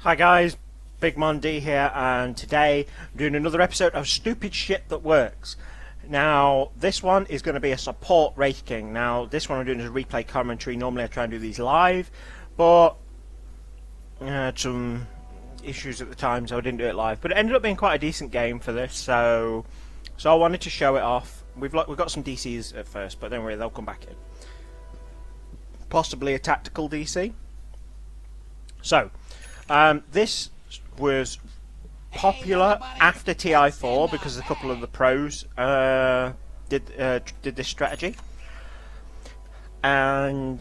Hi guys, Big Mon D here, and today I'm doing another episode of Stupid Shit That Works. Now, this one is going to be a Support Wraith King. Now, this one I'm doing is a replay commentary. Normally I try and do these live, but I had some issues at the time, so I didn't do it live. But it ended up being quite a decent game for this, so I wanted to show it off. We've got some DCs at first, but don't worry, they'll come back in. Possibly a tactical DC. So, this was popular after TI4 because a couple of the pros did this strategy, but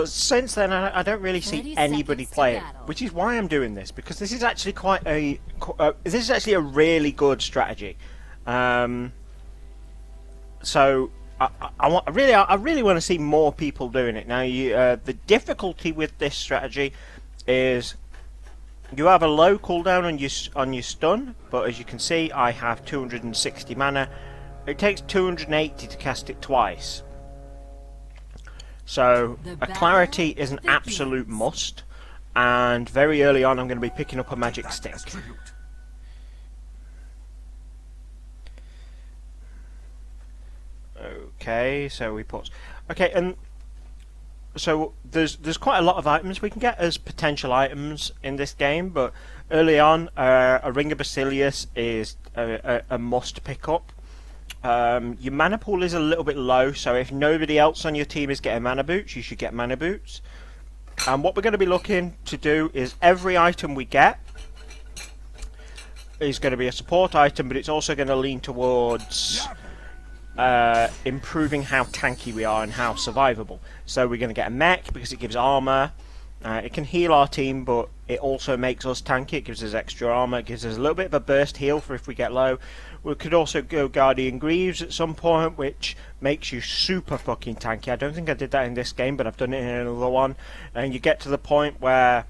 since then I don't really see anybody play it, which is why I'm doing this, because this is actually a really good strategy. So I really want to see more people doing it. Now, the difficulty with this strategy is you have a low cooldown on your stun, but as you can see, I have 260 mana. It takes 280 to cast it twice. So a clarity is an absolute must, and very early on I'm going to be picking up a magic stick. Okay, so we pause. Okay, and so there's quite a lot of items we can get as potential items in this game, but early on a Ring of Basilius is a must pick up. Your mana pool is a little bit low, so if nobody else on your team is getting mana boots, you should get mana boots. And what we're going to be looking to do is every item we get is going to be a support item, but it's also going to lean towards improving how tanky we are and how survivable. So we're going to get a mech because it gives armor. It can heal our team, but it also makes us tanky. It gives us extra armor. It gives us a little bit of a burst heal for if we get low. We could also go Guardian Greaves at some point, which makes you super fucking tanky. I don't think I did that in this game, but I've done it in another one. And you get to the point where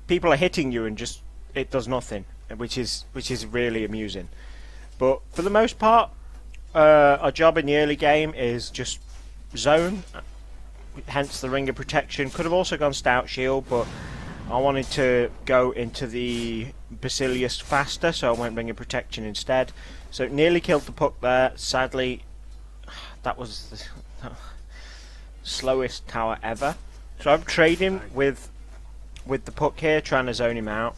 people are hitting you and just it does nothing, which is really amusing. But for the most part, our job in the early game is just zone, hence the Ring of Protection. Could have also gone Stout Shield, but I wanted to go into the Basilius faster, so I went Ring of Protection instead. So nearly killed the puck there. Sadly, that was the slowest tower ever. So I'm trading with the puck here, trying to zone him out.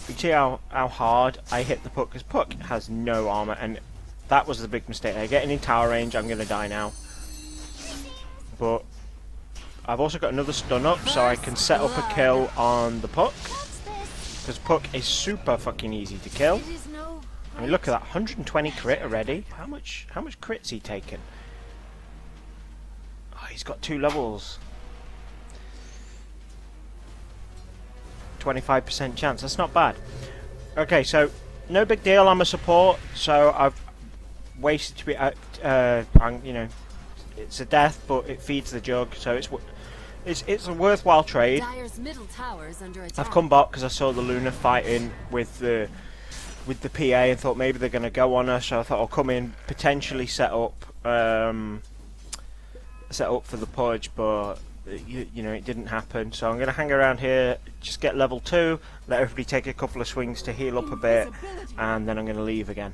You see how hard I hit the puck, because puck has no armor, and that was the big mistake there. Getting in tower range, I'm going to die now. But I've also got another stun up, so I can set up a kill on the puck, because puck is super fucking easy to kill. I mean, look at that, 120 crit already. How much crit's he taken? Oh, he's got 2 levels. 25% chance, that's not bad. Okay, so no big deal, I'm a support, so I've wasted to be you know, it's a death, but it feeds the jug, so it's a worthwhile trade. I've come back because I saw the Luna fighting with the PA and thought maybe they're going to go on her, so I thought I'll come in, potentially set up for the purge, but you know, it didn't happen. So I'm going to hang around here, just get level 2, let everybody take a couple of swings to heal up a bit, and then I'm going to leave again.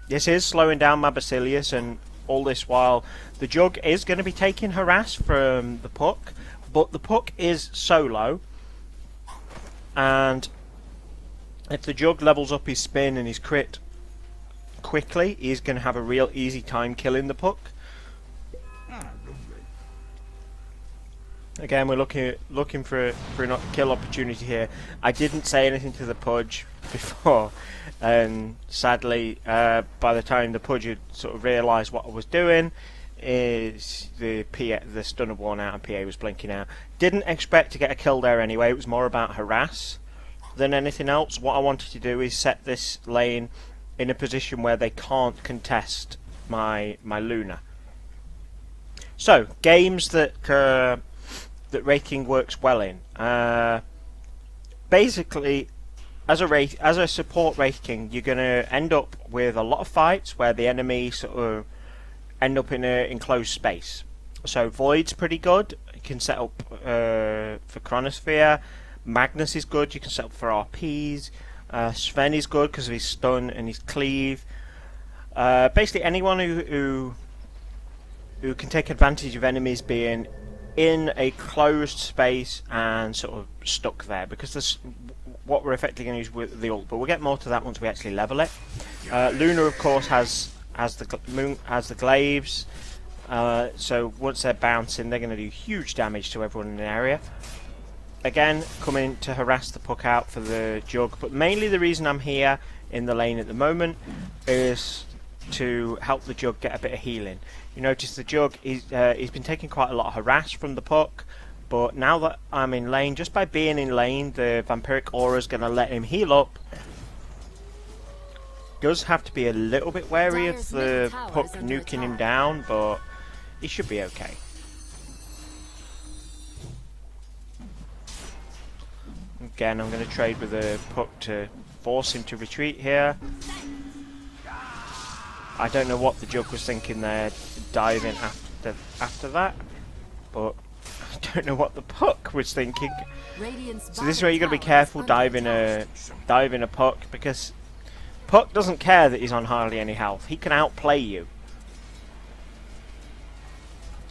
This is slowing down my Basilius, and all this while the jug is going to be taking harass from the puck, but the puck is solo, and if the jug levels up his spin and his crit quickly, he's going to have a real easy time killing the puck. Again, we're looking for a kill opportunity here. I didn't say anything to the Pudge before, and sadly, by the time the Pudge had sort of realised what I was doing, is the stun had worn out and PA was blinking out. Didn't expect to get a kill there anyway. It was more about harass than anything else. What I wanted to do is set this lane in a position where they can't contest my Luna. So games that Wraith King works well in. Basically, as a support Wraith King, you're going to end up with a lot of fights where the enemy sort of end up in an enclosed space. So Void's pretty good. You can set up for Chronosphere. Magnus is good, you can set up for RPs. Sven is good because of his stun and his cleave. Basically anyone who can take advantage of enemies being in a closed space and sort of stuck there, because there's what we're effectively going to use with the ult, but we'll get more to that once we actually level it. Luna, of course, has the glaives, so once they're bouncing, they're going to do huge damage to everyone in the area. Again, coming to harass the puck out for the Jug, but mainly the reason I'm here in the lane at the moment is to help the Jug get a bit of healing. You notice the Jug, he's been taking quite a lot of harass from the puck, but now that I'm in lane, just by being in lane, the Vampiric Aura is going to let him heal up. Does have to be a little bit wary of the puck nuking him down, but he should be okay. Again, I'm going to trade with the puck to force him to retreat here. I don't know what the Jug was thinking there, diving after that, but I don't know what the puck was thinking. So this is where you got to be careful diving a puck, because puck doesn't care that he's on hardly any health. He can outplay you,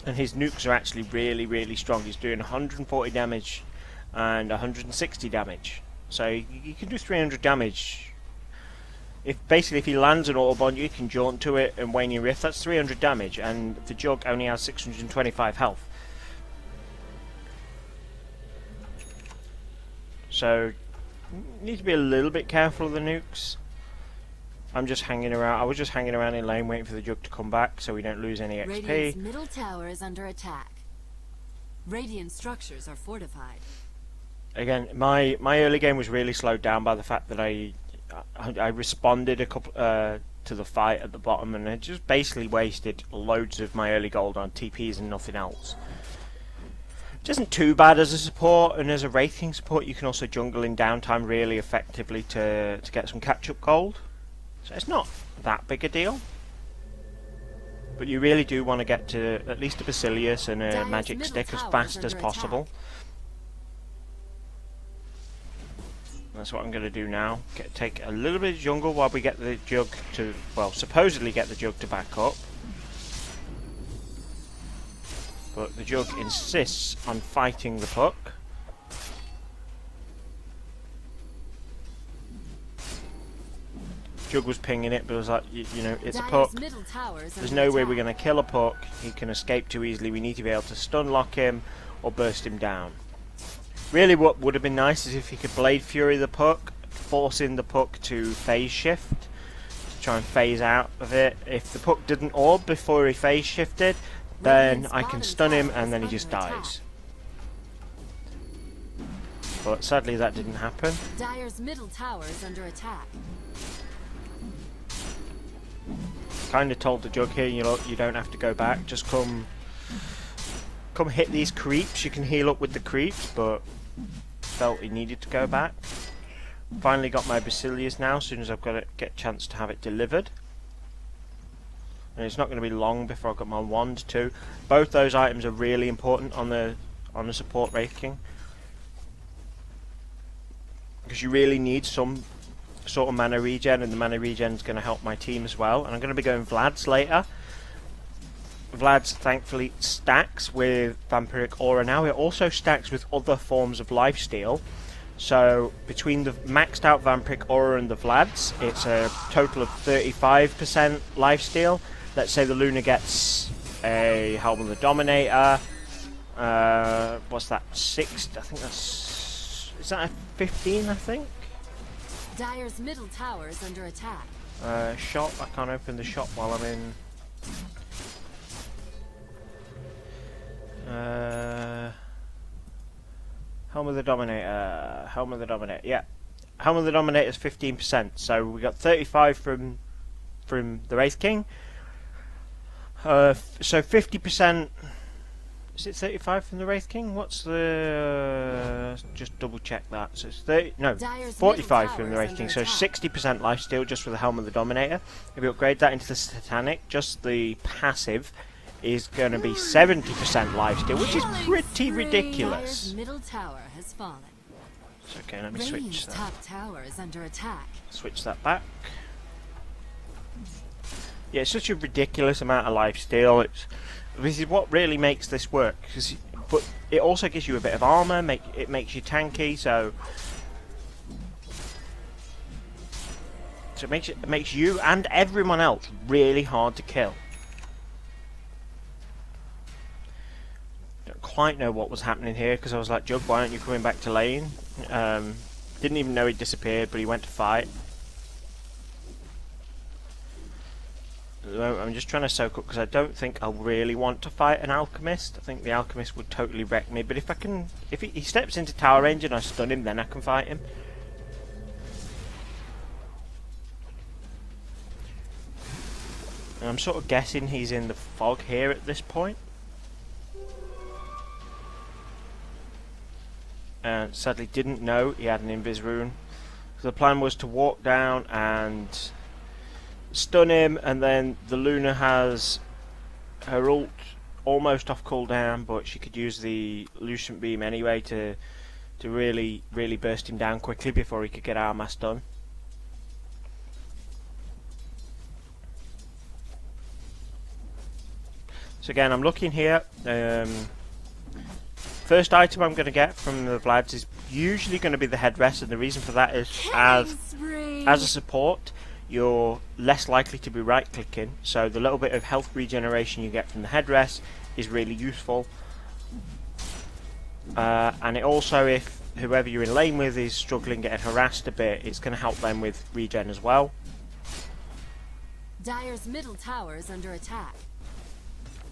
and his nukes are actually really, really strong. He's doing 140 damage and 160 damage, so you can do 300 damage. If he lands an auto bomb, you can jaunt to it and Waning Rift. That's 300 damage, and the Jug only has 625 health. So you need to be a little bit careful of the nukes. I'm just hanging around. I was just hanging around in lane waiting for the Jug to come back so we don't lose any XP. Radiant's middle tower is under attack. Radiant structures are fortified. Again, my early game was really slowed down by the fact that I responded a couple to the fight at the bottom, and I just basically wasted loads of my early gold on TPs and nothing else. It isn't too bad as a support, and as a Wraith King support you can also jungle in downtime really effectively to get some catch-up gold. So it's not that big a deal. But you really do want to get to at least a Basilius and a magic stick as fast as possible. That's what I'm going to do now. Take a little bit of jungle while we get the Jug to, well, supposedly get the Jug to back up. But the Jug insists on fighting the puck. Jug was pinging it, but it was like, you know, it's a puck. There's no way we're going to kill a puck. He can escape too easily. We need to be able to stun lock him or burst him down. Really what would have been nice is if he could Blade Fury the puck, forcing the puck to phase shift, to try and phase out of it. If the puck didn't orb before he phase shifted, then I can stun him and then he just dies. But sadly that didn't happen. Dire's middle tower is under attack. Kind of told the Jug here, you know, you don't have to go back, just come hit these creeps. You can heal up with the creeps, but felt he needed to go back. Finally got my Basilius now, as soon as I've got to get a chance to have it delivered. And it's not going to be long before I've got my wand too. Both those items are really important on the support Wraith King, because you really need some sort of mana regen, and the mana regen is going to help my team as well. And I'm going to be going Vlad's later. Vlad's thankfully stacks with Vampiric Aura now. It also stacks with other forms of lifesteal. So between the maxed out Vampiric Aura and the Vlad's, it's a total of 35% lifesteal. Let's say the Luna gets a Helm of the Dominator. What's that? 6? I think that's... Is that a 15, I think? Dire's middle tower is under attack. Shop. I can't open the shop while I'm in... Helm of the Dominator. Helm of the Dominator. Yeah, Helm of the Dominator is 15%. So we got 35 from the Wraith King. So 50%. Is it 35 from the Wraith King? What's the... just double check that. So it's 30... No, 45 from the Wraith King. So 60% lifesteal just for the Helm of the Dominator. If we upgrade that into the Satanic, just the passive is going to be 70% lifesteal, which is pretty ridiculous. Dire's middle tower has fallen. So, okay, let me switch Radiant's that. top tower is under attack. Switch that back. Yeah, it's such a ridiculous amount of lifesteal. This is what really makes this work. But it also gives you a bit of armor. It makes you tanky. So it makes you and everyone else really hard to kill. Don't quite know what was happening here because I was like, Jug, why aren't you coming back to lane? Didn't even know he disappeared, but he went to fight. I'm just trying to soak up because I don't think I really want to fight an alchemist. I think the alchemist would totally wreck me. But if he steps into tower range and I stun him, then I can fight him. And I'm sort of guessing he's in the fog here at this point. And sadly didn't know he had an invis rune. So the plan was to walk down and stun him, and then the Luna has her ult almost off cooldown, but she could use the Lucent Beam anyway to really burst him down quickly before he could get our mass done. So again, I'm looking here. First item I'm going to get from the Vlads is usually going to be the headrest, and the reason for that is as a support, you're less likely to be right-clicking, so the little bit of health regeneration you get from the headrest is really useful. And it also, if whoever you're in lane with is struggling, getting harassed a bit, it's going to help them with regen as well. Dire's middle tower is under attack.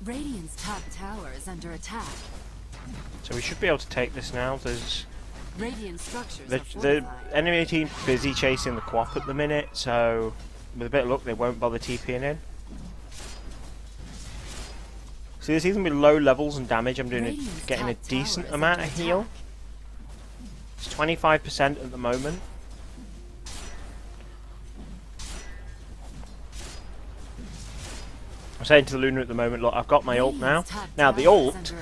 Radiant's top tower is under attack. So we should be able to take this now. There's Radiant structures the are fortified. enemy team busy chasing the Quap at the minute, so with a bit of luck they won't bother TPing in. See, there's even with low levels and damage I'm getting a decent amount of heal. It's 25% at the moment. I'm saying to the Luna at the moment, look, I've got my ult now. Now the ult,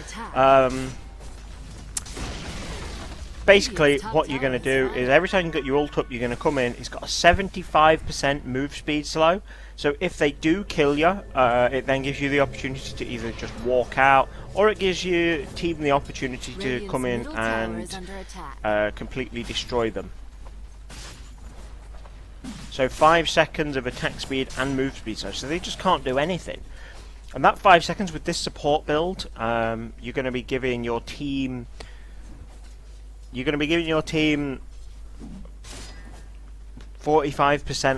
basically what you're going to do is every time you get your ult up, you're going to come in, it's got a 75% move speed slow. So if they do kill you, it then gives you the opportunity to either just walk out, or it gives your team the opportunity to come in and completely destroy them. So 5 seconds of attack speed and move speed, so they just can't do anything. And that 5 seconds with this support build, you're going to be giving your team 45%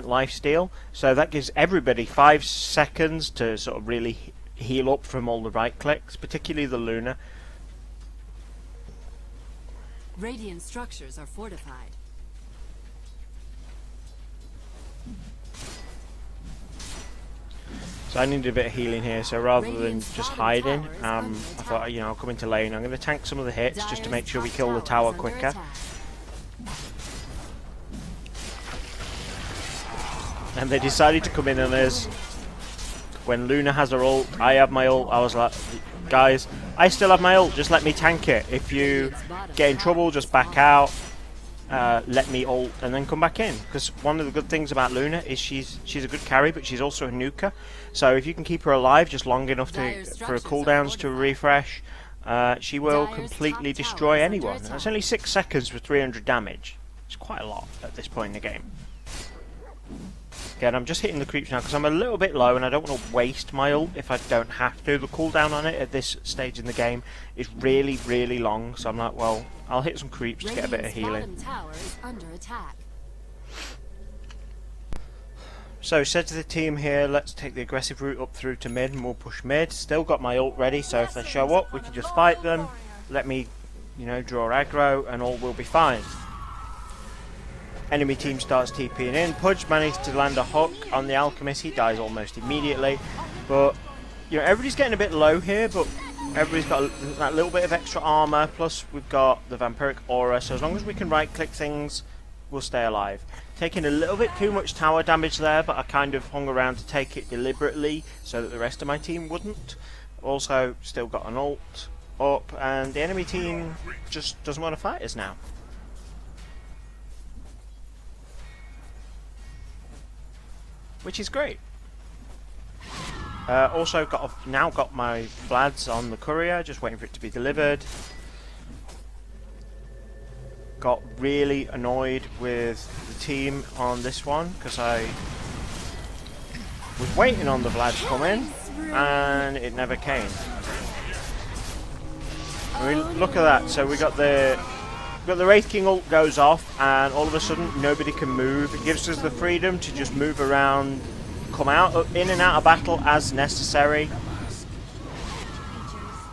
lifesteal. So that gives everybody 5 seconds to sort of really heal up from all the right clicks, particularly the Luna. Radiant structures are fortified. So I needed a bit of healing here, so rather than just hiding, I thought, you know, I'll come into lane. I'm going to tank some of the hits just to make sure we kill the tower quicker. And they decided to come in on us. When Luna has her ult, I have my ult. I was like, guys, I still have my ult, just let me tank it. If you get in trouble, just back out. Let me ult and then come back in, because one of the good things about Luna is she's a good carry, but she's also a nuker. So if you can keep her alive just long enough for her cooldowns to refresh, she will completely destroy anyone. And that's only 6 seconds for 300 damage. It's quite a lot at this point in the game. Again, I'm just hitting the creeps now because I'm a little bit low and I don't want to waste my ult if I don't have to. The cooldown on it at this stage in the game is really, really long, so I'm like, well, I'll hit some creeps to get a bit of healing. So, said to the team here, let's take the aggressive route up through to mid and we'll push mid. Still got my ult ready, so if they show up, we can just fight them. Let me, you know, draw aggro and all will be fine. Enemy team starts TPing in. Pudge managed to land a hook on the Alchemist. He dies almost immediately. But, you know, everybody's getting a bit low here, but everybody's got that little bit of extra armor. Plus, we've got the Vampiric Aura. So as long as we can right-click things, we'll stay alive. Taking a little bit too much tower damage there, but I kind of hung around to take it deliberately so that the rest of my team wouldn't. also still got an ult up, and the enemy team just doesn't want to fight us now. Which is great. Also now got my Vlads on the courier, just waiting for it to be delivered. Got really annoyed with the team on this one because I was waiting on the Vlad to come in and it never came. I mean, look at that. So we got the Wraith King ult goes off, and all of a sudden nobody can move. It gives us the freedom to just move around, come out in and out of battle as necessary.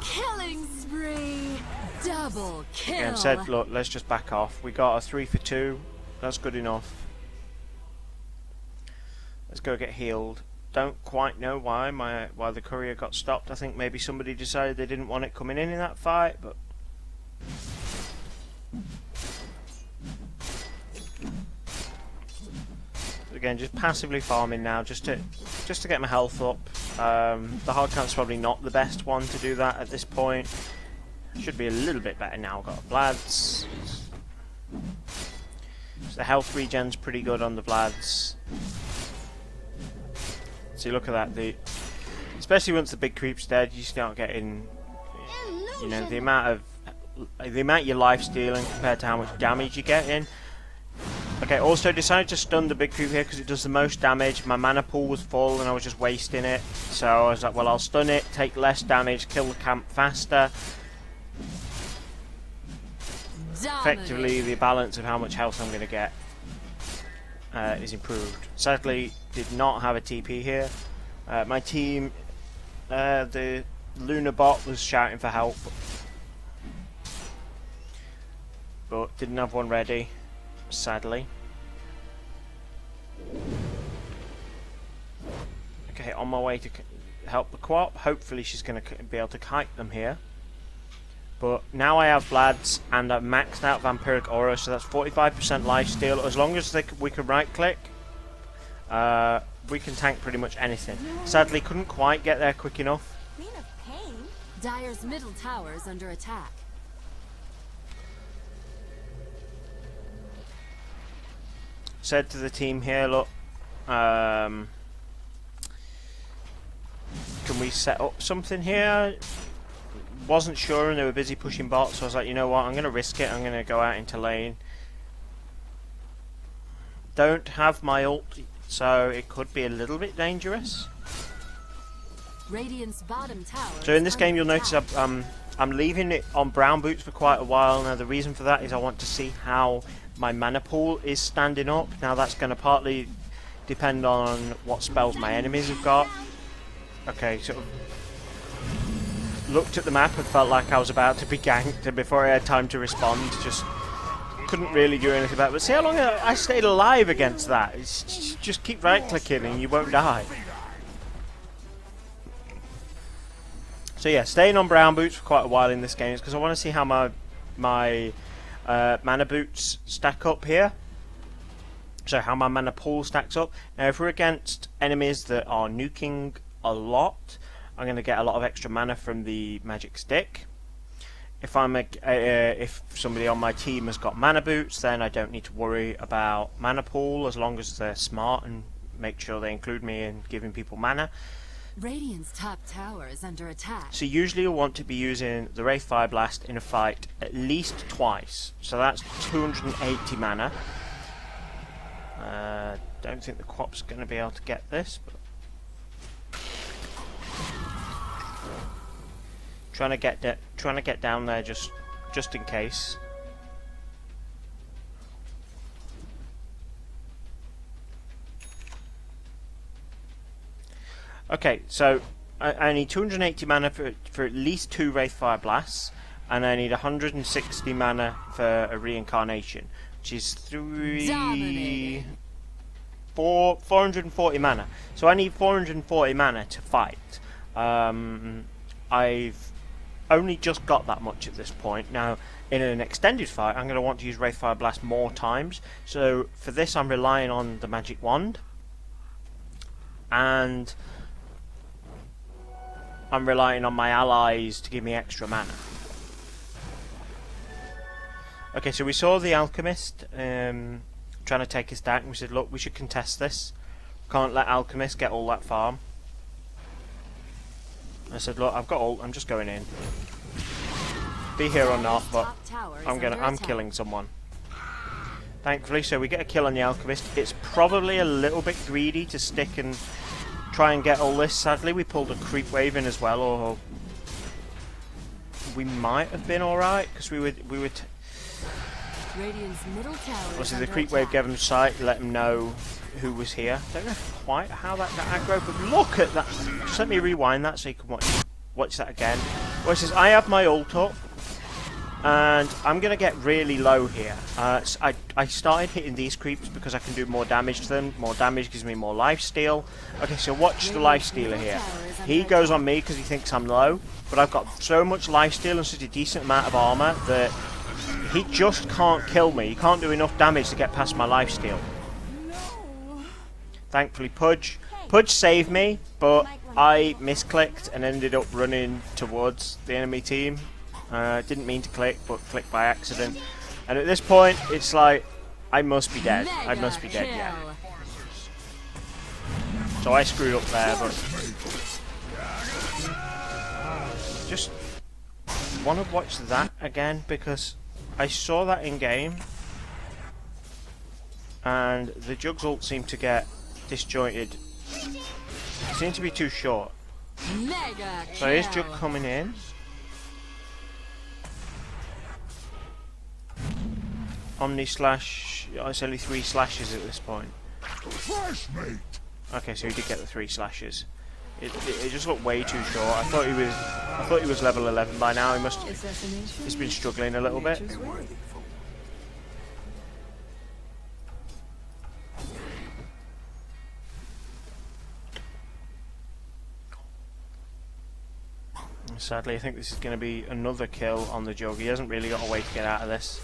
Killing spree, double kill. Again, said, look, let's just back off. We got a 3 for 2. That's good enough. Let's go get healed. Don't quite know why the courier got stopped. I think maybe somebody decided they didn't want it coming in that fight, but again, just passively farming now, just to get my health up. The hard camp's probably not the best one to do that at this point. Should be a little bit better now. Got Vlads. So the health regen's pretty good on the Vlads. See, look at that. Especially once the big creep's dead, you start getting, you know, the amount you're life stealing compared to how much damage you're getting. Okay, also decided to stun the big creep here because it does the most damage. My mana pool was full and I was just wasting it. So I was like, well, I'll stun it, take less damage, kill the camp faster. Effectively, the balance of how much health I'm going to get is improved. Sadly, did not have a TP here. My team, the Luna bot was shouting for help, but didn't have one ready, sadly. Okay, on my way to help the co-op. Hopefully she's going to be able to kite them here. But now I have Vlads and I've maxed out Vampiric Aura, so that's 45% lifesteal. As long as we can right click, we can tank pretty much anything. Sadly, couldn't quite get there quick enough. Dire's middle tower is under attack. Said to the team here, look, can we set up something here? Wasn't sure and they were busy pushing bots, so I was like, you know what, I'm going to risk it. I'm going to go out into lane. Don't have my ult, so it could be a little bit dangerous. Radiant's bottom tower. So in this game you'll notice I'm leaving it on brown boots for quite a while. Now the reason for that is I want to see how my mana pool is standing up. Now that's going to partly depend on what spells my enemies have got. Okay, so looked at the map and felt like I was about to be ganked, and before I had time to respond, just couldn't really do anything about it. But see how long I stayed alive against that. It's just keep right clicking and you won't die. So yeah, staying on brown boots for quite a while in this game is because I want to see how my mana boots stack up here. So how my mana pool stacks up. Now if we're against enemies that are nuking a lot, I'm going to get a lot of extra mana from the magic stick. If if somebody on my team has got mana boots, then I don't need to worry about mana pool as long as they're smart and make sure they include me in giving people mana. Radiant's top tower is under attack. So usually you'll want to be using the Wraith Fire Blast in a fight at least twice. So that's 280 mana. Don't think the co-op's going to be able to get this, but trying to get down there just in case. Okay, so I need 280 mana for at least 2 Wraith Fire Blasts, and I need 160 mana for a Reincarnation, which is 440 mana. So I need 440 mana to fight. I've only just got that much at this point. Now, in an extended fight, I'm going to want to use Wraith Fire Blast more times. So for this, I'm relying on the Magic Wand. And I'm relying on my allies to give me extra mana. Okay, so we saw the alchemist trying to take us down, and we said, look, we should contest this. Can't let alchemist get all that farm. I said, look, I've got ult, I'm just going in. Be here or not, but I'm killing someone. Thankfully, so we get a kill on the alchemist. It's probably a little bit greedy to stick and try and get all this. Sadly, we pulled a creep wave in as well, or we might have been alright because we were. Radiant's middle tower Obviously, the creep wave gave him sight, let him know who was here. Don't know quite how that got aggro, but look at that. Just let me rewind that so you can watch that again. Well, it says, I have my ult up, and I'm going to get really low here. So I started hitting these creeps because I can do more damage to them. More damage gives me more lifesteal. Okay, so watch the lifestealer here. He goes on me because he thinks I'm low, but I've got so much lifesteal and such a decent amount of armor that he just can't kill me. He can't do enough damage to get past my lifesteal. Thankfully, Pudge saved me, but I misclicked and ended up running towards the enemy team. Didn't mean to click, but clicked by accident. And at this point, it's like, I must be dead. I must be dead, yeah. So I screwed up there, but just want to watch that again because I saw that in game, and the Jug's ult seemed to get disjointed. It seemed to be too short. So here's Jug coming in. Omni slash. It's only 3 slashes at this point. Okay, so he did get the 3 slashes. It just looked way too short. I thought he was level 11 by now. He's been struggling a little bit. Sadly, I think this is going to be another kill on the Jug. He hasn't really got a way to get out of this.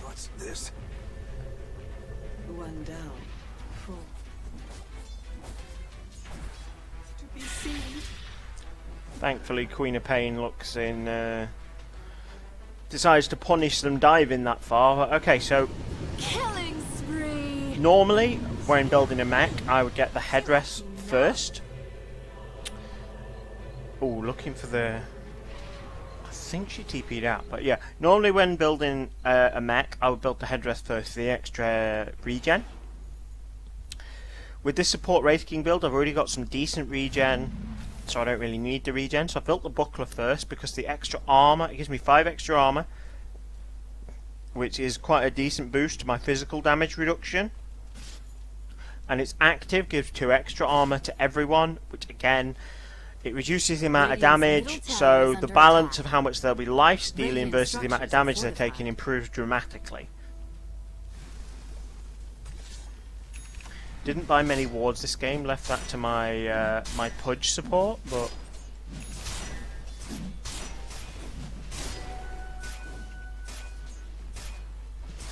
What's this? One down. Full. To be seen. Thankfully, Queen of Pain looks in. Decides to punish them diving that far. Okay, so Killing spree. normally when building a mech, I would get the headrest first. Oh, looking for the. I think she TP'd out, but yeah. Normally, when building a mech, I would build the headrest first for the extra regen. With this Support Wraith King build, I've already got some decent regen, so I don't really need the regen. So I built the buckler first because the extra armor, it gives me 5 extra armor, which is quite a decent boost to my physical damage reduction. And its active gives 2 extra armor to everyone, which again, it reduces the amount of damage, so the balance of how much they'll be life stealing versus the amount of damage they're taking improves dramatically. Didn't buy many wards this game, left that to my my Pudge support, but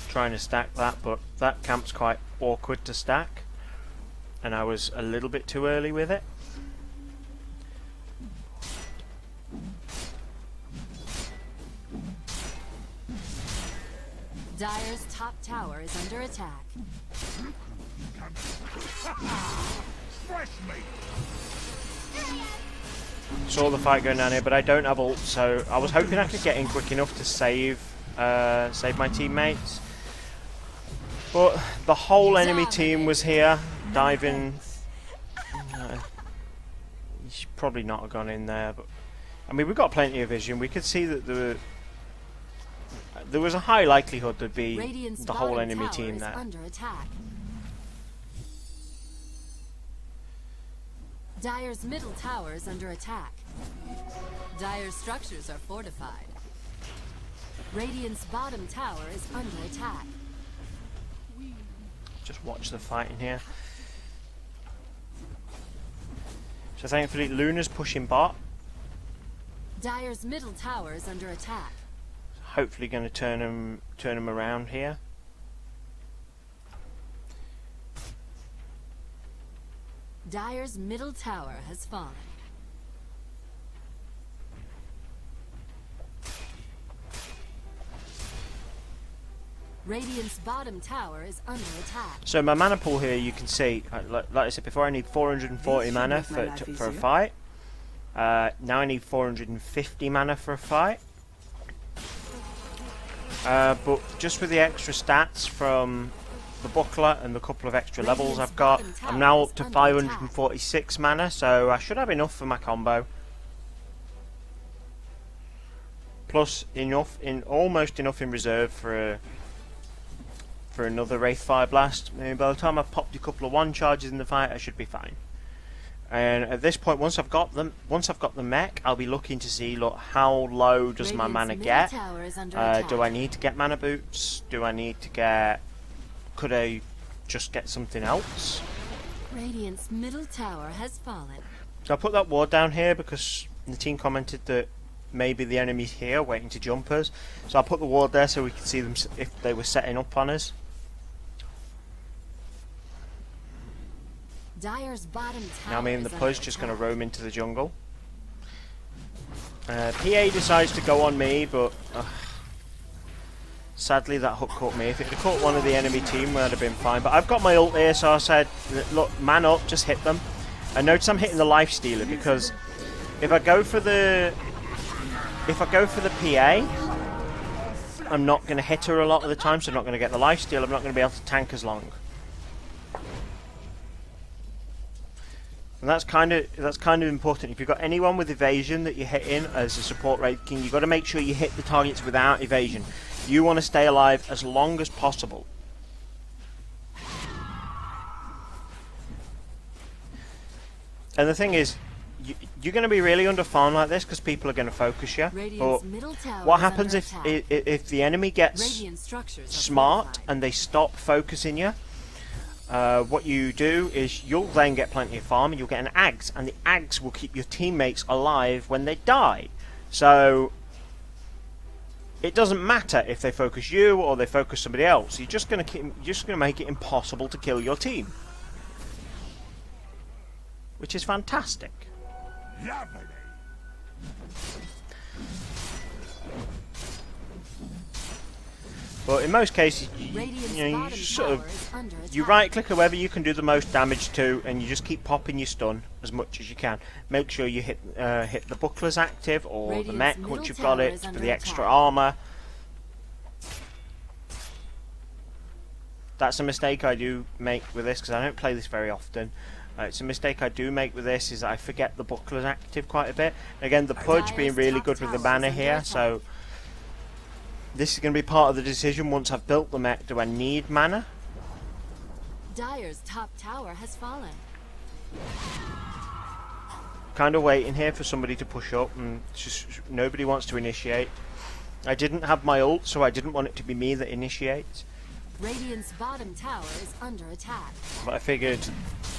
trying to stack that, but that camp's quite awkward to stack, and I was a little bit too early with it. Dire's top tower is under attack. Saw the fight going down here, but I don't have ult, so I was hoping I could get in quick enough to save my teammates. But the whole enemy team was here, diving. You should probably not have gone in there, but I mean, we've got plenty of vision. We could see that there was a high likelihood there'd be Radiant's the whole bottom enemy tower team is there. under attack. Dire's middle tower is under attack. Dire's structures are fortified. Radiant's bottom tower is under attack. Just watch the fighting here. So thankfully, Luna's pushing bot. Dire's middle tower is under attack. Hopefully, going to turn him around here. Dire's middle tower has fallen. Radiant's bottom tower is under attack. So my mana pool here, you can see, like I said before, I need 440 This should mana make my life for a easier. fight. Now I need 450 mana for a fight. But just with the extra stats from the buckler and the couple of extra levels I've got, I'm now up to 546 mana, so I should have enough for my combo. Plus almost enough in reserve for another Wraith Fire Blast. Maybe by the time I've popped a couple of one charges in the fight, I should be fine. And at this point, once I've got the mech, I'll be looking to see, look, how low does my mana get? Do I need to get mana boots? Do I need to get? Could I just get something else? Radiant's middle tower has fallen. So I put that ward down here because the team commented that maybe the enemy's here waiting to jump us. So I put the ward there so we could see them if they were setting up on us. Dire's bottom tower. Now me and the is Pudge under just going to attack. roam into the jungle. PA decides to go on me, but sadly that hook caught me. If it had caught one of the enemy team, I'd have been fine. But I've got my ult here, so I said, look, man up, just hit them. And notice I'm hitting the life stealer because if I go for the PA, I'm not going to hit her a lot of the time, so I'm not going to get the life steal. I'm not going to be able to tank as long. And that's kind of important. If you've got anyone with evasion that you're hitting as a support Wraith King, you've got to make sure you hit the targets without evasion. You want to stay alive as long as possible. And the thing is, you're going to be really under farm like this because people are going to focus you. But what happens if the enemy gets smart and they stop focusing you? What you do is you'll then get plenty of farm and you'll get an Axe, and the Axe will keep your teammates alive when they die. So it doesn't matter if they focus you or they focus somebody else. You're just going to make it impossible to kill your team, which is fantastic. Lovely. But in most cases, you right click whoever you can do the most damage to, and you just keep popping your stun as much as you can. Make sure you hit the buckler's active or the mech once you've got it for the extra armor. That's a mistake I do make with this because I don't play this very often. It's a mistake I do make with this, is that I forget the buckler's active quite a bit. Again, the Pudge being really good with the mana here, so this is going to be part of the decision once I've built the mech. Do I need mana? Dire's top tower has fallen. Kind of waiting here for somebody to push up, and just nobody wants to initiate. I didn't have my ult, so I didn't want it to be me that initiates. Radiant's bottom tower is under attack. But I figured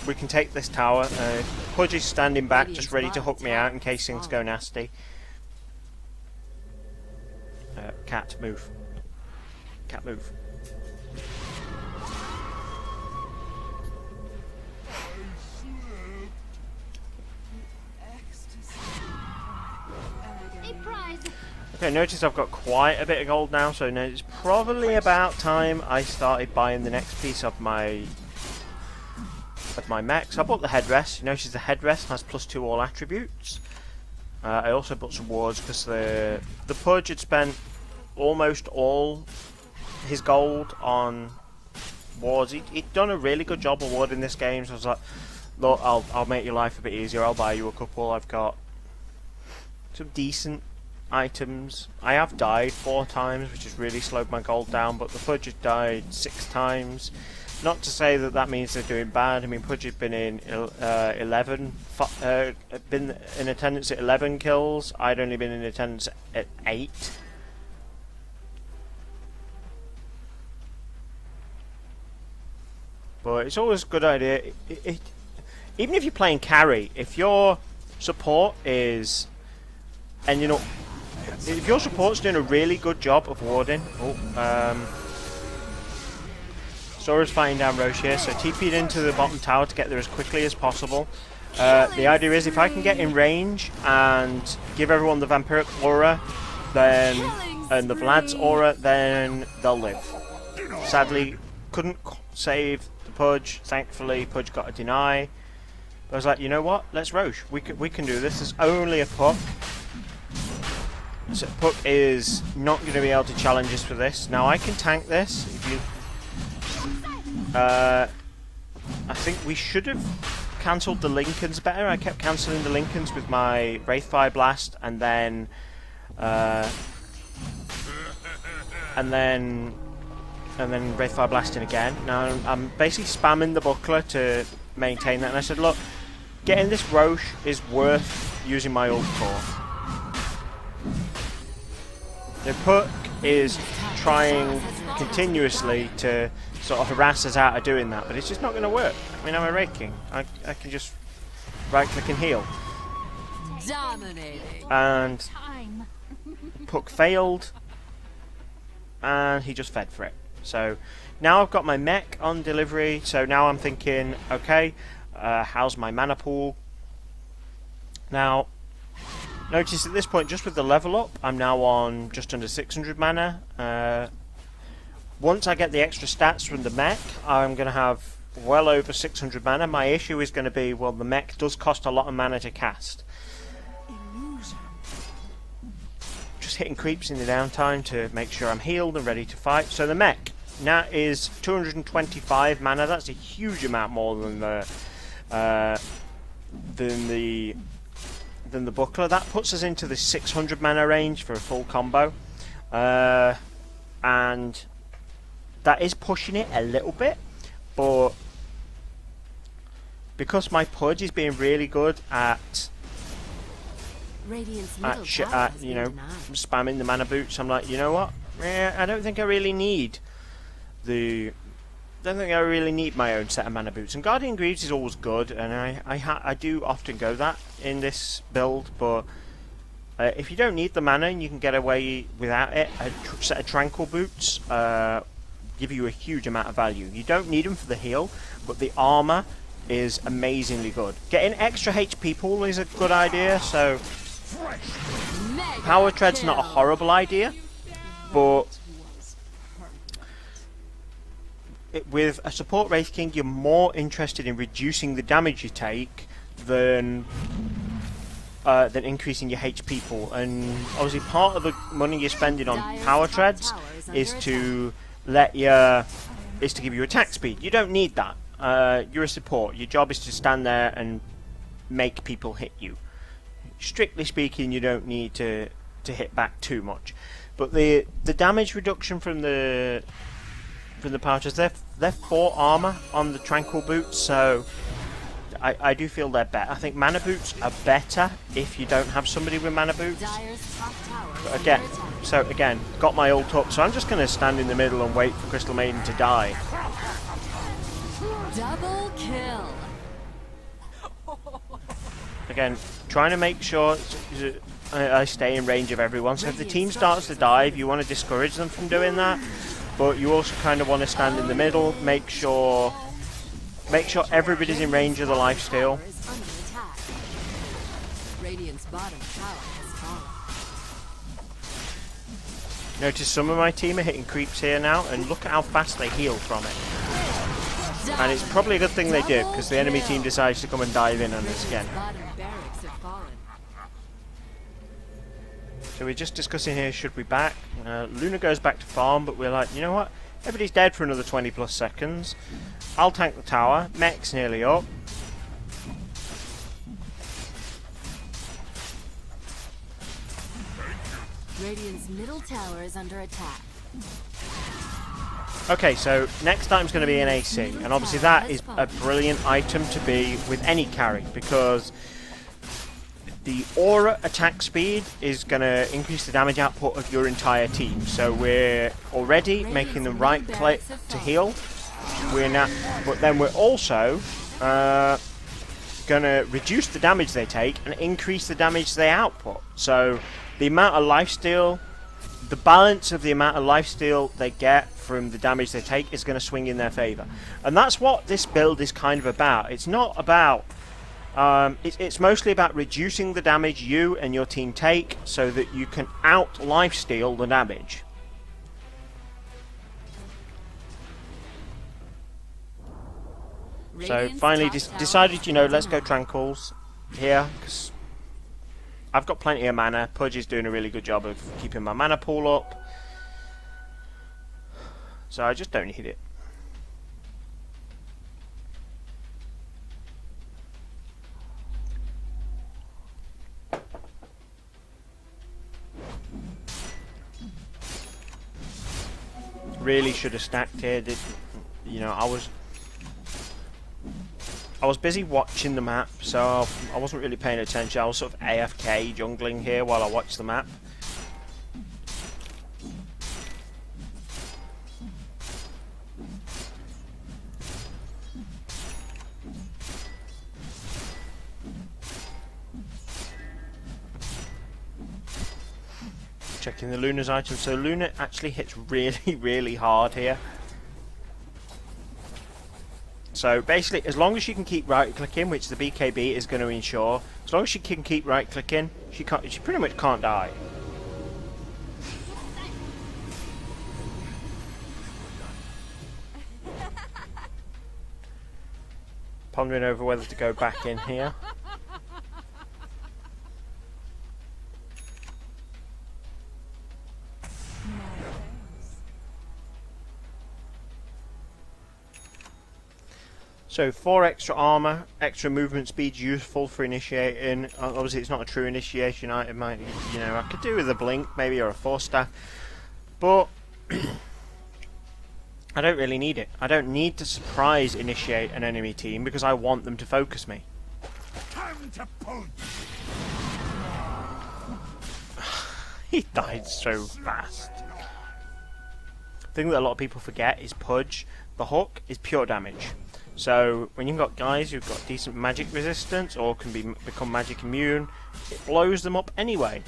we can take this tower. Pudge is standing back, just ready to hook me out in case things go nasty. Cat, move. Cat, move. Okay, notice I've got quite a bit of gold now, so now it's probably about time I started buying the next piece of my mech. So I bought the headrest. You notice the headrest has +2 all attributes. I also bought some wards because the Pudge had spent almost all his gold on wards. He'd done a really good job of warding this game, so I was like, look, I'll make your life a bit easier. I'll buy you a couple. I've got some decent items. I have died 4 times, which has really slowed my gold down, but the Pudge has died 6 times. Not to say that that means they're doing bad. I mean, Pudge has been in been in attendance at 11 kills. I'd only been in attendance at 8. But it's always a good idea. Even if you're playing carry, if your support is, and you know, if your support's doing a really good job of warding, Sora's fighting down Roche here, so TP'd into the bottom tower to get there as quickly as possible. The idea is if I can get in range and give everyone the Vampiric Aura, then and the Vlad's Aura, then they'll live. Sadly, couldn't save the Pudge. Thankfully, Pudge got a deny. I was like, you know what? Let's Roche. We can do this. There's only a Puck. So Puck is not going to be able to challenge us for this. Now I can tank this. If you, I think we should have cancelled the Lincolns better. I kept cancelling the Lincolns with my Wraithfire Blast, and then Wraithfire Blasting again. Now I'm basically spamming the Buckler to maintain that, and I said, look, getting this Roche is worth using my ult for. The Puck is trying continuously to sort of harass us out of doing that, but it's just not going to work. I mean, I'm a Wraith King. I can just right click and heal. Dominating. And Puck failed, and he just fed for it. So now I've got my mech on delivery, so now I'm thinking, okay, how's my mana pool? Now, notice at this point, just with the level up, I'm now on just under 600 mana. Once I get the extra stats from the mech, I'm going to have well over 600 mana. My issue is going to be, well, the mech does cost a lot of mana to cast. Just hitting creeps in the downtime to make sure I'm healed and ready to fight. So the mech now is 225 mana. That's a huge amount more than the Buckler. That puts us into the 600 mana range for a full combo, and that is pushing it a little bit, but because my Pudge is being really good at you know, spamming the mana boots, I'm like, you know what? I don't think I really need my own set of mana boots. And Guardian Greaves is always good, and I do often go that in this build, but if you don't need the mana and you can get away without it, a set of Tranquil boots give you a huge amount of value. You don't need them for the heal, but the armor is amazingly good. Getting extra HP pool is a good idea, so Power Tread's not a horrible idea, but with a Support Wraith King, you're more interested in reducing the damage you take than increasing your HP pool. And obviously, part of the money you're spending on Power Treads is to give you attack speed. You don't need that. You're a support. Your job is to stand there and make people hit you. Strictly speaking, you don't need to hit back too much. But the damage reduction from the pouches, they're 4 armor on the Tranquil boots, so I do feel they're better. I think mana boots are better if you don't have somebody with mana boots. But again, got my ult up, so I'm just going to stand in the middle and wait for Crystal Maiden to die. Double kill. Again, trying to make sure I stay in range of everyone. So if the team starts to dive, you want to discourage them from doing that. But you also kind of want to stand in the middle, make sure everybody's in range of the lifesteal. Radiant's bottom tower has fallen. Notice some of my team are hitting creeps here now, and look at how fast they heal from it. And it's probably a good thing they did, because the enemy team decides to come and dive in on us again. So we're just discussing here, should we back? Luna goes back to farm, but we're like, you know what? Everybody's dead for another 20 plus seconds. I'll tank the tower. Mech's nearly up. Radiant's middle tower is under attack. Okay, so next time's going to be an AC, and obviously that is a brilliant item to be with any carry, because the aura attack speed is going to increase the damage output of your entire team. So we're already making them right click to heal. But then we're also going to reduce the damage they take and increase the damage they output. So the amount of lifesteal the balance of the amount of lifesteal they get from the damage they take is going to swing in their favour. And that's what this build is kind of about. It's not about... it's mostly about reducing the damage you and your team take so that you can out lifesteal the damage. So finally decided, you know, let's go Tranquils here, because I've got plenty of mana. Pudge is doing a really good job of keeping my mana pool up. So I just don't need it. Really should have stacked here. You know, I was busy watching the map, so I wasn't really paying attention. I was sort of AFK jungling here while I watched the map. Checking the Luna's item. So Luna actually hits really, really hard here. So basically, as long as she can keep right-clicking, which the BKB is going to ensure, as long as she can keep right-clicking, she pretty much can't die. Pondering over whether to go back in here. So 4 extra armor, extra movement speed useful for initiating. Obviously it's not a true initiation item. You know, I could do with a blink maybe, or a force staff, but I don't really need it. I don't need to surprise initiate an enemy team because I want them to focus me. Time to punch. He died so fast. The thing that a lot of people forget is Pudge. The hook is pure damage. So when you've got guys who've got decent magic resistance or can become magic immune, it blows them up anyway.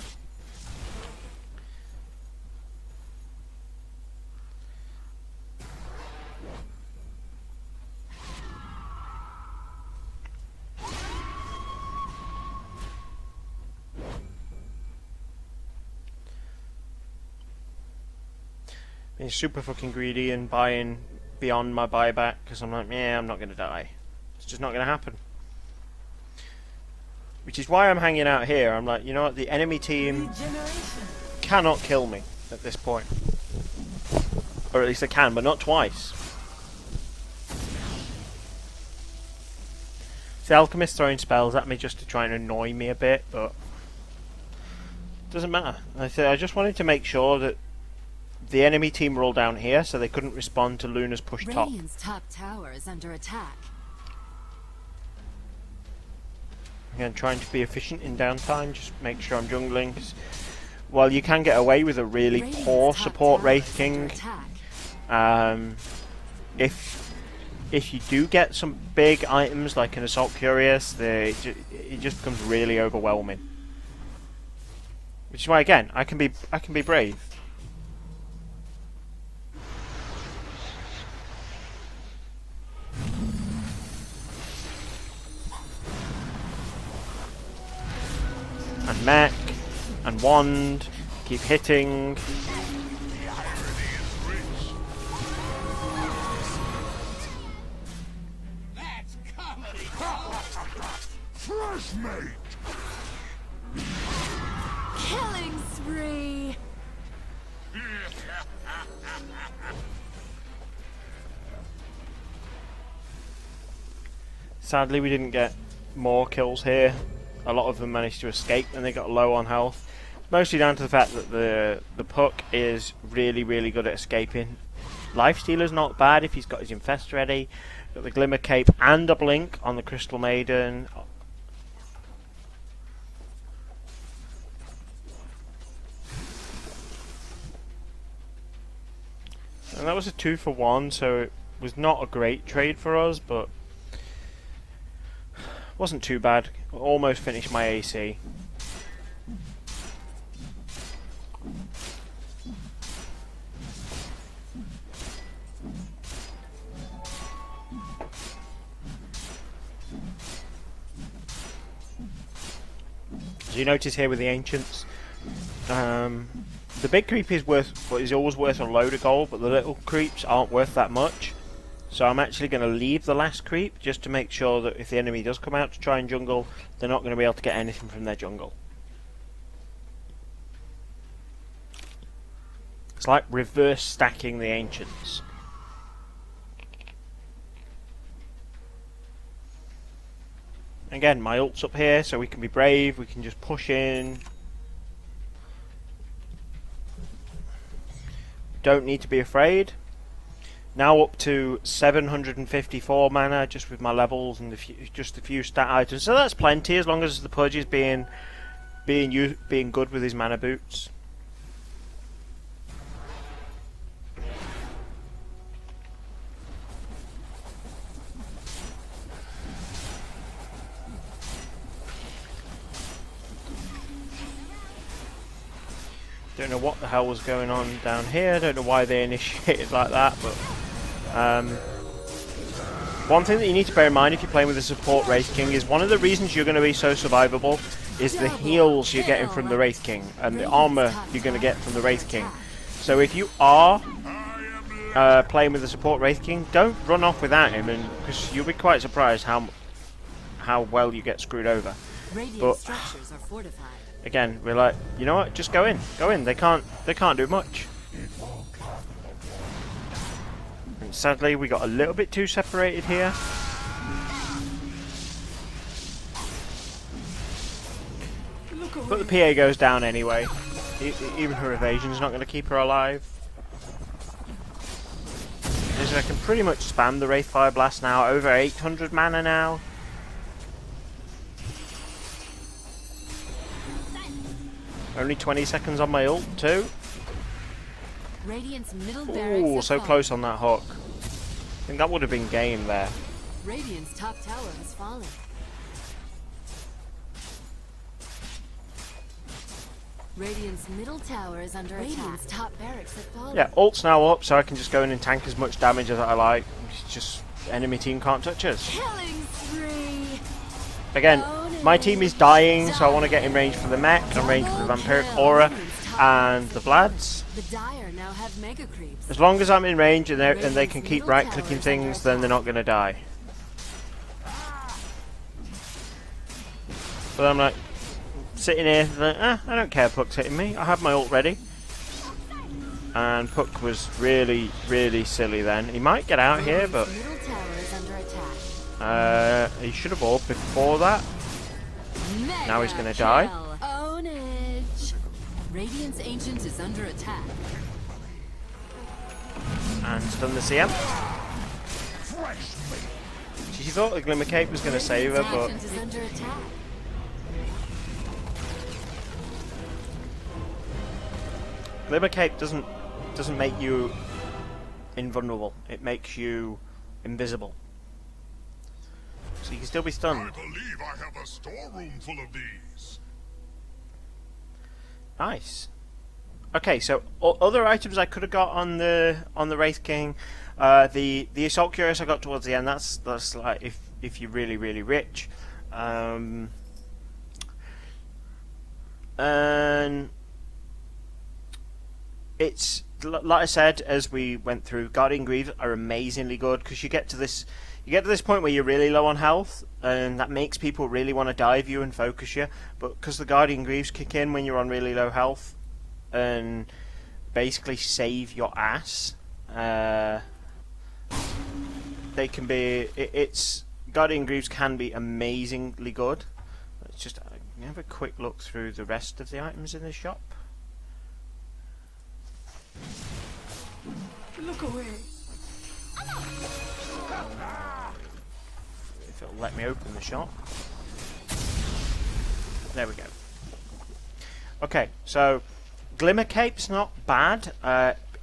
Being super fucking greedy and buying beyond my buyback because I'm like, yeah, I'm not going to die. It's just not going to happen. Which is why I'm hanging out here. I'm like, you know what, the enemy team cannot kill me at this point. Or at least they can, but not twice. The Alchemist throwing spells at me just to try and annoy me a bit, but it doesn't matter. I just wanted to make sure that the enemy team were all down here, so they couldn't respond to Luna's push top. Radiant's top tower is under attack. Again, trying to be efficient in downtime, just make sure I'm jungling. Well, you can get away with a really poor support Wraith King. If you do get some big items like an Assault Curious, it just becomes really overwhelming. Which is why, again, I can be brave. And mech, and wand, keep hitting. That's comedy. Fresh mate. Killing spree. Sadly, we didn't get more kills here. A lot of them managed to escape and they got low on health. Mostly down to the fact that the Puck is really, really good at escaping. Lifestealer's not bad if he's got his Infest ready. Got the Glimmer Cape and a Blink on the Crystal Maiden. And that was a 2-for-1, so it was not a great trade for us, but wasn't too bad. Almost finished my AC. As you notice here with the ancients, the big creep is always worth a load of gold, but the little creeps aren't worth that much. So I'm actually going to leave the last creep just to make sure that if the enemy does come out to try and jungle, they're not going to be able to get anything from their jungle. It's like reverse stacking the ancients. Again, my ult's up here, so we can be brave, we can just push in. Don't need to be afraid. Now up to 754 mana just with my levels and just a few stat items. So that's plenty as long as the Pudge is being good with his mana boots. Don't know what the hell was going on down here. Don't know why they initiated like that, but one thing that you need to bear in mind if you're playing with the Support Wraith King is one of the reasons you're going to be so survivable is the heals you're getting from the Wraith King and the armor you're going to get from the Wraith King. So if you are playing with the Support Wraith King, don't run off without him, and because you'll be quite surprised how well you get screwed over. But Structures are fortified. again, we're like, you know what? Just go in. Go in. They can't do much. And sadly, we got a little bit too separated here. But the PA goes down anyway. Even her evasion's not going to keep her alive. I can pretty much spam the Wraith Fire Blast now. Over 800 mana now. Only 20 seconds on my ult too. Radiant's middle barracks Ooh, have so fallen. close on that hook. I think that would have been game there. Radiant's top tower has fallen. Radiant's middle tower is under attack. Radiant's top barracks have fallen. Yeah, ult's now up, so I can just go in and tank as much damage as I like. It's just enemy team can't touch us. Killing spree. Again, my team is dying, so I want to get in range for the mech, and range for the Vampiric Aura, and the Vlads. The Dire now have mega creeps. As long as I'm in range and they can keep right-clicking things, then they're not going to die. But I'm like, sitting here, like, I don't care Puck's hitting me, I have my ult ready. And Puck was really, really silly then. He might get out here, but Middle tower is under attack. he should have orbed before that. Now he's going to die. Ownage. Radiant's Ancient is under attack. And stun the CM. She thought the Glimmer Cape was going to save her, but Ancient is under attack. Glimmer Cape doesn't make you invulnerable. It makes you invisible. So you can still be stunned. I believe I have a storeroom full of these. Nice. Okay, so other items I could have got on the Wraith King, the Assault Cuirass I got towards the end. That's like if you're really rich, and it's like I said as we went through. Guardian Greaves are amazingly good because you get to this point where you're really low on health, and that makes people really want to dive you and focus you. But because the Guardian Greaves kick in when you're on really low health, and basically save your ass, they can be. Guardian Greaves can be amazingly good. Let's just have a quick look through the rest of the items in the shop. Look away. If it'll let me open the shop. There we go. Okay, so Glimmer Cape's not bad.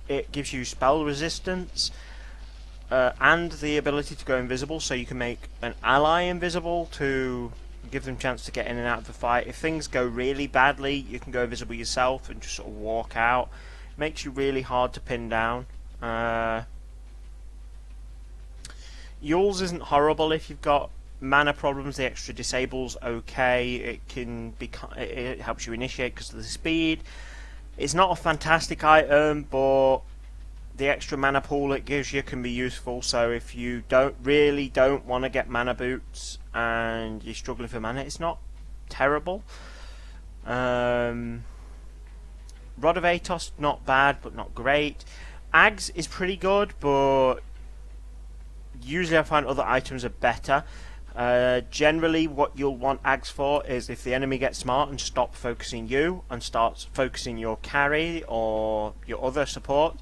It gives you spell resistance and the ability to go invisible, so you can make an ally invisible to give them a chance to get in and out of the fight. If things go really badly, you can go invisible yourself and just sort of walk out. It makes you really hard to pin down. Yule's isn't horrible if you've got mana problems, the extra disable's okay. It can be, it helps you initiate because of the speed. It's not a fantastic item, but the extra mana pool it gives you can be useful. So if you don't want to get mana boots and you're struggling for mana, it's not terrible. Rod of Atos, not bad, but not great. Ags is pretty good, but usually I find other items are better. Generally, what you'll want Ags for is if the enemy gets smart and stop focusing you and starts focusing your carry or your other support,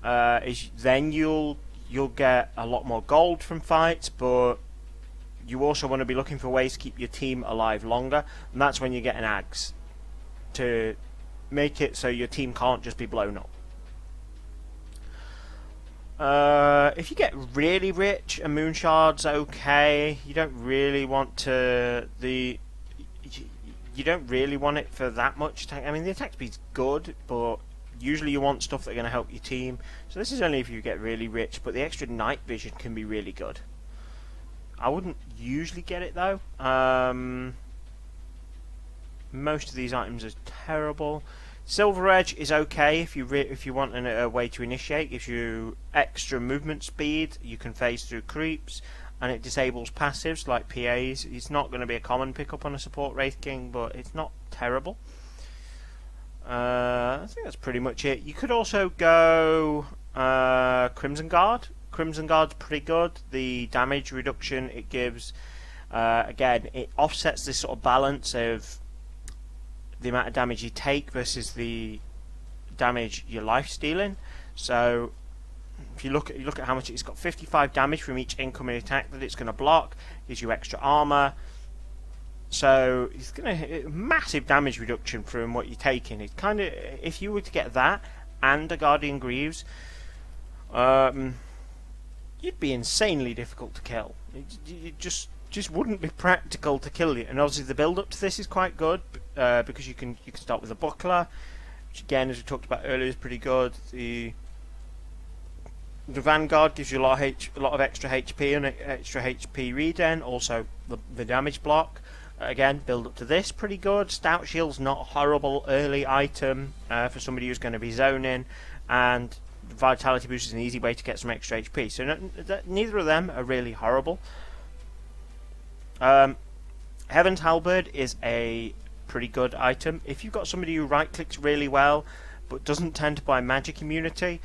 then you'll get a lot more gold from fights, but you also want to be looking for ways to keep your team alive longer, and that's when you get an Ags to make it so your team can't just be blown up. If you get really rich, a moon shard's okay. You don't really want to you don't really want it for that much attack. I mean, the attack speed's good, but usually you want stuff that's going to help your team. So this is only if you get really rich, but the extra night vision can be really good. I wouldn't usually get it though. Most of these items are terrible. Silver Edge is okay if you want a way to initiate. Gives you extra movement speed. You can phase through creeps, and it disables passives like PAs. It's not going to be a common pickup on a Support Wraith King, but it's not terrible. I think that's pretty much it. You could also go Crimson Guard. Crimson Guard's pretty good. The damage reduction it gives, again, it offsets this sort of balance of the amount of damage you take versus the damage you're life stealing. So if you look at how much it's got, 55 damage from each incoming attack that it's going to block, gives you extra armor. So it's going to massive damage reduction from what you're taking. It's kind of, if you were to get that and a Guardian Greaves, you'd be insanely difficult to kill. It just wouldn't be practical to kill you. And obviously the build up to this is quite good because you can start with a buckler, which again, as we talked about earlier, is pretty good. The Vanguard gives you a lot of extra HP and extra HP regen. Also the damage block. Again, build up to this pretty good. Stout Shield's not a horrible early item for somebody who's going to be zoning, and Vitality Boost is an easy way to get some extra HP. So neither of them are really horrible. Heaven's Halberd is a pretty good item. If you've got somebody who right clicks really well but doesn't tend to buy magic immunity,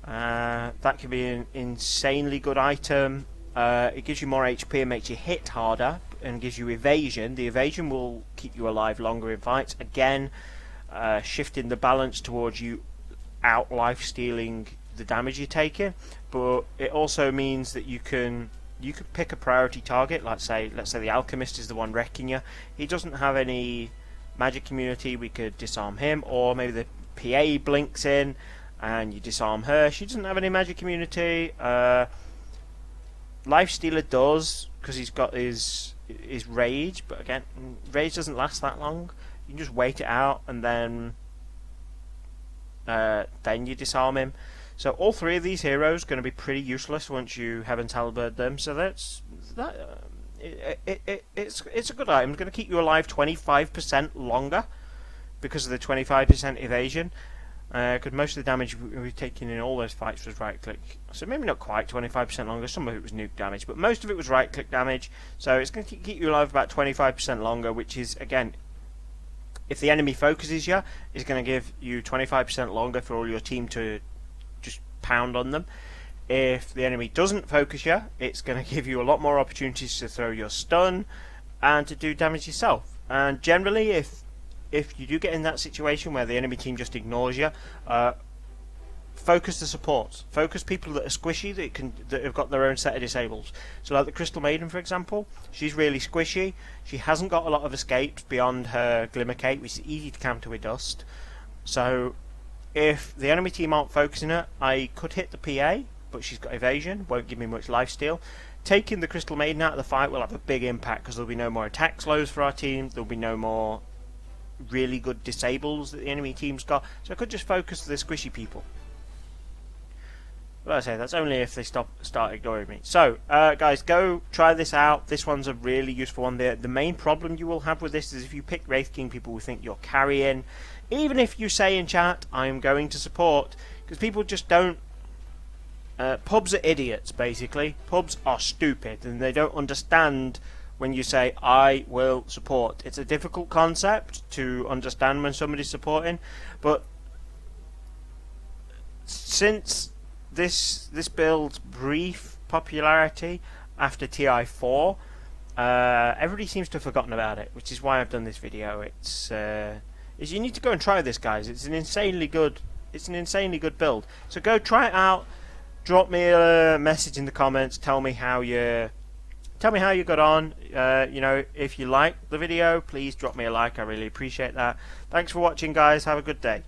that can be an insanely good item. It gives you more HP and makes you hit harder, and gives you evasion. The evasion will keep you alive longer in fights. Again, shifting the balance towards you out life stealing the damage you're taking. But it also means that you could pick a priority target. Let's say the Alchemist is the one wrecking you. He doesn't have any magic immunity. We could disarm him, or maybe the PA blinks in and you disarm her. She doesn't have any magic immunity. Lifestealer does, because he's got his rage, but again, rage doesn't last that long. You can just wait it out and then you disarm him. So all three of these heroes are going to be pretty useless once you Heaven's Halberd them. So it's a good item. It's going to keep you alive 25% longer because of the 25% evasion. Because most of the damage we were taking in all those fights was right click. So maybe not quite 25% longer. Some of it was nuke damage, but most of it was right click damage. So it's going to keep you alive about 25% longer, which is, again, if the enemy focuses you, it's going to give you 25% longer for all your team to just pound on them. If the enemy doesn't focus you, it's going to give you a lot more opportunities to throw your stun and to do damage yourself. And generally, if you do get in that situation where the enemy team just ignores you, focus the supports. Focus people that are squishy, that have got their own set of disables. So like the Crystal Maiden, for example, she's really squishy. She hasn't got a lot of escapes beyond her Glimmer Cape, which is easy to counter with dust. So if the enemy team aren't focusing her, I could hit the PA, but she's got evasion, won't give me much lifesteal. Taking the Crystal Maiden out of the fight will have a big impact, because there'll be no more attack slows for our team, there'll be no more really good disables that the enemy team's got. So I could just focus the squishy people. But like I say, that's only if they start ignoring me. So, guys, go try this out. This one's a really useful one. The main problem you will have with this is if you pick Wraith King, people will think you're carrying. Even if you say in chat, I am going to support, because people just don't. Pubs are idiots, basically. Pubs are stupid, and they don't understand when you say, I will support. It's a difficult concept to understand when somebody's supporting, but since this build's brief popularity after TI4, everybody seems to have forgotten about it, which is why I've done this video. It's you need to go and try this, guys. It's an insanely good build. So go try it out. Drop me a message in the comments. Tell me how you got on. You know, if you liked the video, please drop me a like. I really appreciate that. Thanks for watching, guys. Have a good day.